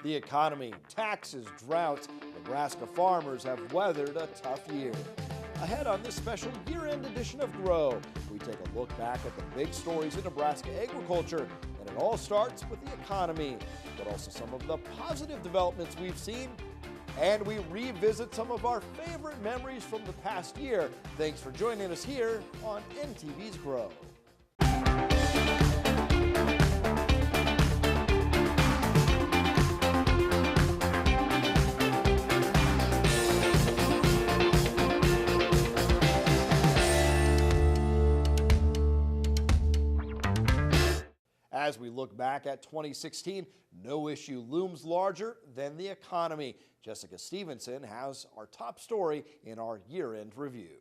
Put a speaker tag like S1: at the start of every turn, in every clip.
S1: The economy, taxes, droughts, Nebraska farmers have weathered a tough year. Ahead on this special year-end edition of Grow, we take a look back at the big stories in Nebraska agriculture, and it all starts with the economy, but also some of the positive developments we've seen, and we revisit some of our favorite memories from the past year. Thanks for joining us here on NTV's Grow. As we look back at 2016, no issue looms larger than the economy. Jessica Stevenson has our top story in our year-end review.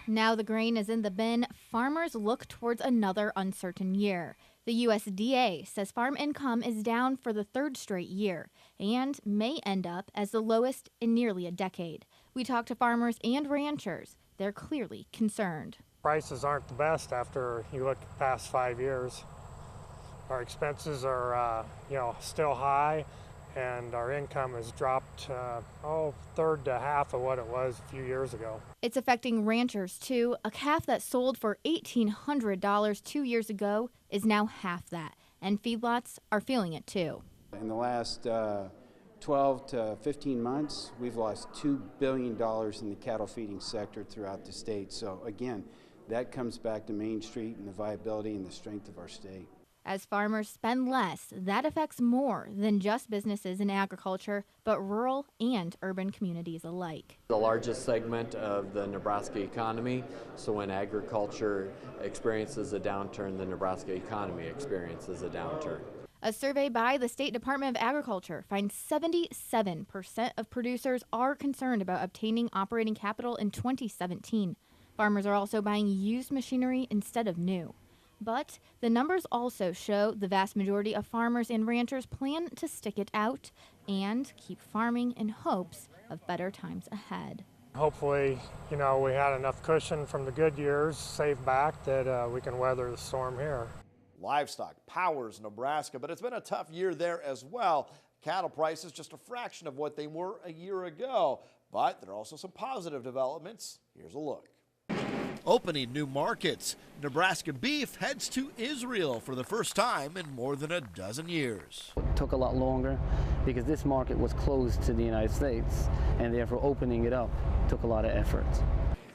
S2: Now the grain is in the bin, farmers look towards another uncertain year. The USDA says farm income is down for the third straight year and may end up as the lowest in nearly a decade. We talked to farmers and ranchers. They're clearly concerned.
S3: Prices aren't the best after you look at the past 5 years. Our expenses are, still high, and our income has dropped, third to half of what it was a few years ago.
S2: It's affecting ranchers too. A calf that sold for $1,800 2 years ago is now half that, and feedlots are feeling it too.
S4: In the last 12 to 15 months, we've lost $2 billion in the cattle feeding sector throughout the state. So again, that comes back to Main Street and the viability and the strength of our state.
S2: As farmers spend less, that affects more than just businesses in agriculture, but rural and urban communities alike.
S5: The largest segment of the Nebraska economy, so when agriculture experiences a downturn, the Nebraska economy experiences a downturn.
S2: A survey by the State Department of Agriculture finds 77% of producers are concerned about obtaining operating capital in 2017. Farmers are also buying used machinery instead of new. But the numbers also show the vast majority of farmers and ranchers plan to stick it out and keep farming in hopes of better times ahead.
S3: Hopefully, we had enough cushion from the good years saved back that we can weather the storm here.
S1: Livestock powers Nebraska, but it's been a tough year there as well. Cattle prices just a fraction of what they were a year ago, but there are also some positive developments. Here's a look. Opening new markets, Nebraska beef heads to Israel for the first time in more than a dozen years.
S6: It took a lot longer because this market was closed to the United States, and therefore opening it up took a lot of effort.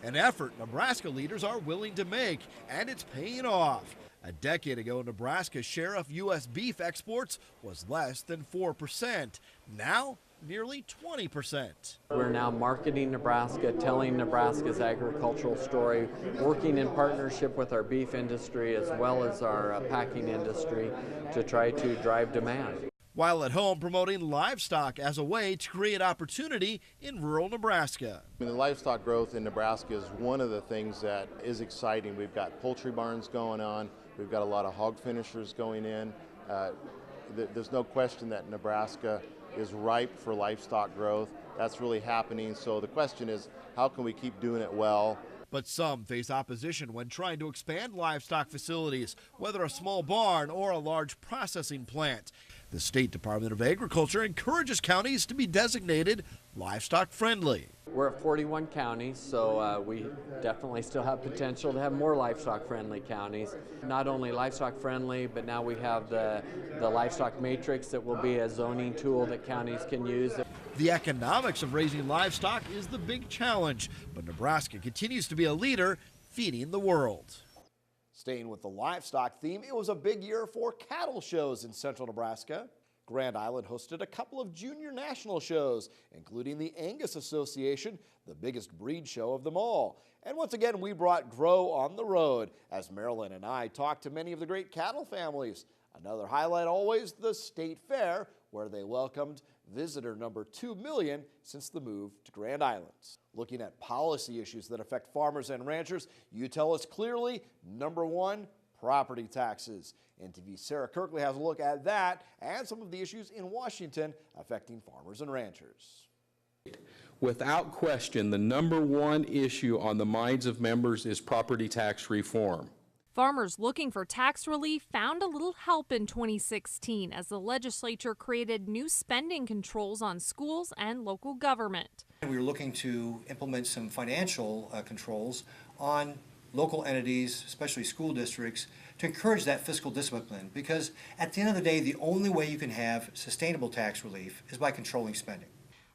S1: An effort Nebraska leaders are willing to make, and it's paying off. A decade ago, Nebraska's share of U.S. beef exports was less than 4%. Now, nearly 20%.
S5: We're now marketing Nebraska, telling Nebraska's agricultural story, working in partnership with our beef industry as well as our packing industry to try to drive demand.
S1: While at home promoting livestock as a way to create opportunity in rural Nebraska.
S7: The livestock growth in Nebraska is one of the things that is exciting. We've got poultry barns going on. We've got a lot of hog finishers going in. There's no question that Nebraska is ripe for livestock growth. That's really happening. So the question is, how can we keep doing it well?
S1: But some face opposition when trying to expand livestock facilities, whether a small barn or a large processing plant. The State Department of Agriculture encourages counties to be designated livestock friendly.
S5: We're at 41 counties, so we definitely still have potential to have more livestock-friendly counties. Not only livestock-friendly, but now we have the livestock matrix that will be a zoning tool that counties can use.
S1: The economics of raising livestock is the big challenge, but Nebraska continues to be a leader feeding the world. Staying with the livestock theme, it was a big year for cattle shows in central Nebraska. Grand Island hosted a couple of junior national shows, including the Angus Association, the biggest breed show of them all. And once again, we brought Grow on the road as Marilyn and I talked to many of the great cattle families. Another highlight always the State Fair, where they welcomed visitor number 2 million since the move to Grand Island. Looking at policy issues that affect farmers and ranchers, you tell us clearly, number one, property taxes. NTV's Sarah Kirkley has a look at that and some of the issues in Washington affecting farmers and ranchers.
S8: Without question, the number one issue on the minds of members is property tax reform.
S9: Farmers looking for tax relief found a little help in 2016 as the legislature created new spending controls on schools and local government.
S10: We were looking to implement some financial controls on local entities, especially school districts, to encourage that fiscal discipline, because at the end of the day, the only way you can have sustainable tax relief is by controlling spending.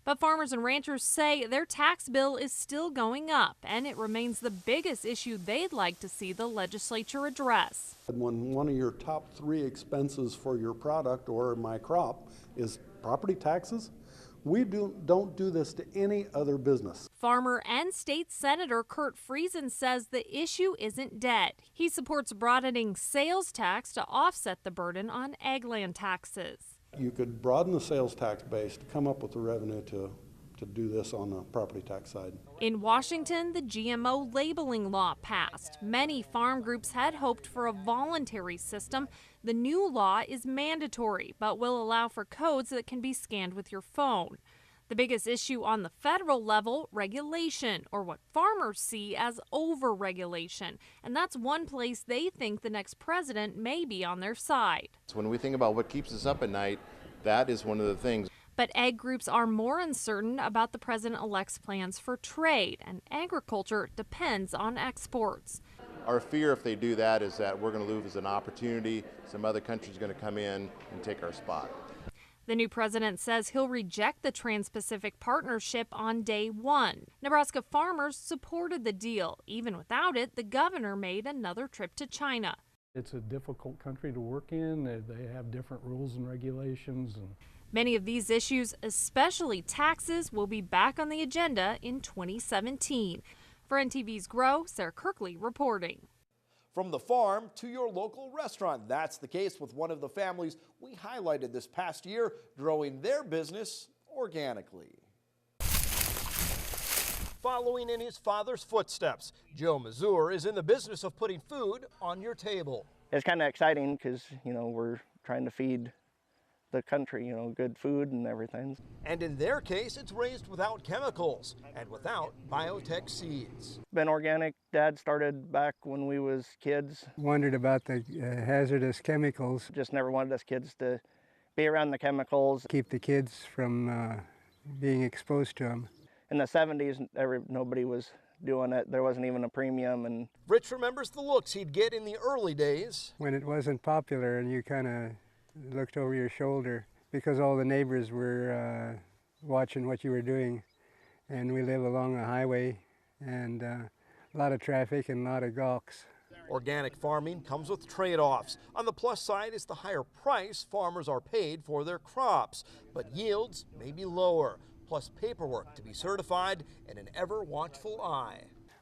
S9: But farmers and ranchers say their tax bill is still going up, and it remains the biggest issue they'd like to see the legislature address.
S11: When one of your top 3 expenses for your product or my crop is property taxes, we don't do this to any other business.
S9: Farmer and state senator Kurt Friesen says the issue isn't dead. He supports broadening sales tax to offset the burden on ag land taxes.
S11: You could broaden the sales tax base to come up with the revenue to do this on the property tax side.
S9: In Washington, the GMO labeling law passed. Many farm groups had hoped for a voluntary system. The new law is mandatory, but will allow for codes that can be scanned with your phone. The biggest issue on the federal level, regulation, or what farmers see as over-regulation. And that's one place they think the next president may be on their side.
S7: So when we think about what keeps us up at night, that is one of the things.
S9: But ag groups are more uncertain about the president-elect's plans for trade, and agriculture depends on exports.
S7: Our fear if they do that is that we're going to lose an opportunity. Some other country's going to come in and take our spot.
S9: The new president says he'll reject the Trans-Pacific Partnership on day one. Nebraska farmers supported the deal. Even without it, the governor made another trip to China.
S12: It's a difficult country to work in. They have different rules and regulations.
S9: Many of these issues, especially taxes, will be back on the agenda in 2017. For NTV's Grow, Sarah Kirkley reporting.
S1: From the farm to your local restaurant, that's the case with one of the families we highlighted this past year, growing their business organically. Following in his father's footsteps, Joe Mazur is in the business of putting food on your table.
S13: It's kind of exciting because, we're trying to feed the country, good food and everything.
S1: And in their case, it's raised without chemicals and without biotech seeds.
S13: Been organic. Dad started back when we was kids.
S14: Wondered about the hazardous chemicals.
S13: Just never wanted us kids to be around the chemicals.
S14: Keep the kids from being exposed to them.
S13: In the 70s, nobody was doing it. There wasn't even a premium. And
S1: Rich remembers the looks he'd get in the early days.
S14: When it wasn't popular and you kind of looked over your shoulder because all the neighbors were watching what you were doing. And we live along a highway and a lot of traffic and a lot of gawks.
S1: Organic farming comes with trade-offs. On the plus side is the higher price farmers are paid for their crops, but yields may be lower, plus paperwork to be certified and an ever-watchful eye.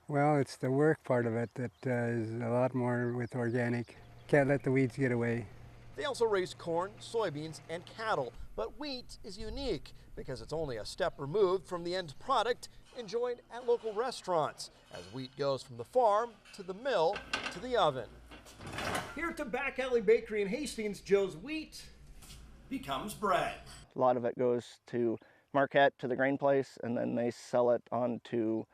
S14: Well, it's the work part of it that is a lot more with organic. Can't let the weeds get away.
S1: They also raise corn, soybeans, and cattle, but wheat is unique because it's only a step removed from the end product enjoyed at local restaurants, as wheat goes from the farm to the mill to the oven. Here at the Back Alley Bakery in Hastings, Joe's wheat becomes bread.
S13: A lot of it goes to Marquette, to the grain place, and then they sell it on to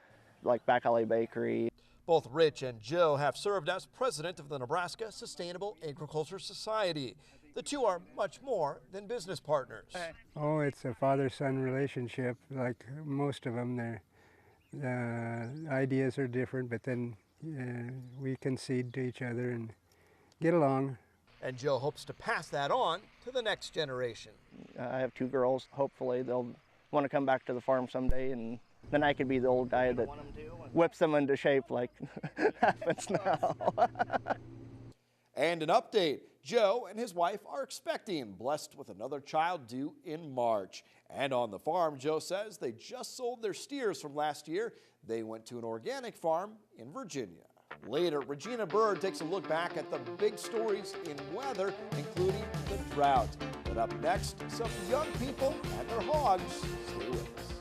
S13: like Back Alley Bakery.
S1: Both Rich and Joe have served as president of the Nebraska Sustainable Agriculture Society. The two are much more than business partners.
S14: Oh, it's a father-son relationship. Like most of them, their ideas are different, but then we concede to each other and get along.
S1: And Joe hopes to pass that on to the next generation.
S13: I have 2 girls. Hopefully they'll want to come back to the farm someday, and then I could be the old guy that whips them into shape like happens now.
S1: And an update, Joe and his wife are expecting, blessed with another child due in March. And on the farm, Joe says they just sold their steers from last year. They went to an organic farm in Virginia. Later, Regina Bird takes a look back at the big stories in weather, including the drought. But up next, some young people and their hogs. Stay with us.